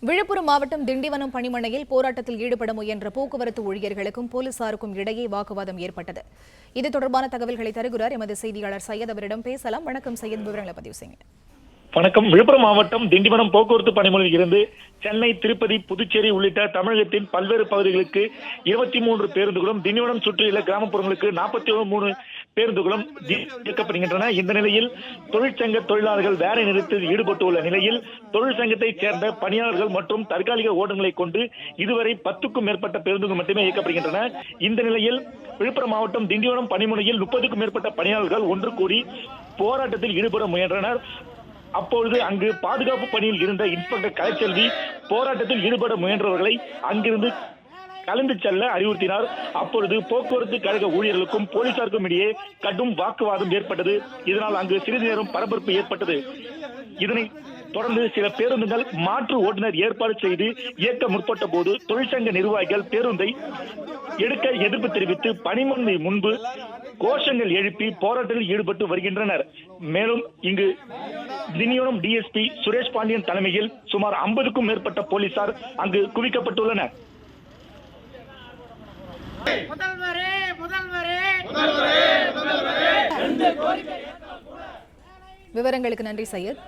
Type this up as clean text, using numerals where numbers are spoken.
விழுப்புரம் மாவட்டம் திண்டிவனம் பணிமனையில் போராட்டத்தில் ஈடுபட முயன்ற போக்குவரத்து ஊழியர்களுக்கும் போலீசாருக்கும் இடையே வாக்குவாதம் ஏற்பட்டது. இது தொடர்பான தகவல்களை தருகிறார் எமது செய்தியாளர் சையத். அவரிடம் பேசலாம். வணக்கம் சையத், விவரங்களை பதிவு செய்யுங்க. வணக்கம். விழுப்புரம் மாவட்டம் திண்டிவனம் போக்குவரத்து பணிமனையில் இருந்து சென்னை, திருப்பதி, புதுச்சேரி உள்ளிட்ட தமிழகத்தின் பல்வேறு பகுதிகளுக்கு 23 பேருந்துகளும், திண்டிவனம் சுற்றியுள்ள கிராமப்புறங்களுக்கு 43 பேருந்துகளும் இயக்கப்படுகின்றன. இந்த நிலையில் தொழிற்சங்க தொழிலாளர்கள் வேலை நிறுத்தத்தில் ஈடுபட்டுள்ள நிலையில் தொழிற்சங்கத்தைச் சேர்ந்த பணியாளர்கள் மற்றும் தற்காலிக ஓட்டங்களை கொண்டு இதுவரை 10க்கும் மேற்பட்ட பேருந்துகள் மட்டுமே இயக்கப்படுகின்றன. இந்த நிலையில் விழுப்புரம் மாவட்டம் திண்டிவனம் பணிமனையில் 30க்கும் மேற்பட்ட பணியாளர்கள் ஒன்று கூடி போராட்டத்தில் ஈடுபட முயன்றனர். அப்பொழுது அங்கு பாதுகாப்பு பணியில் இருந்த இன்ஸ்பெக்டர் கலைச்செல்வி போராட்டத்தில் ஈடுபட முயன்றவர்களை அங்கிருந்து கலந்து செல்ல அறிவுறுத்தினார். அப்பொழுது போக்குவரத்து கழக ஊழியர்களுக்கும் போலீசாருக்கும் இடையே கடும் வாக்குவாதம் ஏற்பட்டது. இதனால் அங்கு சிறிது நேரம் பரபரப்பு ஏற்பட்டது. இதனை தொடர்ந்து சில பேருந்துகள் மாற்று ஓட்டுநர் ஏற்பாடு செய்து இயக்க முற்பட்ட போது தொழிற்சங்க நிர்வாகிகள் பேருந்தை எடுக்க எதிர்ப்பு தெரிவித்து பணிமனை முன்பு கோஷங்கள் எழுப்பி போராட்டத்தில் ஈடுபட்டு வருகின்றனர். மேலும் இங்கு திண்டிவனம் டிஎஸ்பி சுரேஷ் பாண்டியன் தலைமையில் சுமார் 50க்கும் மேற்பட்ட போலீசார் அங்கு குவிக்கப்பட்டுள்ளனர். விவரங்களுக்கு நன்றி சையத்.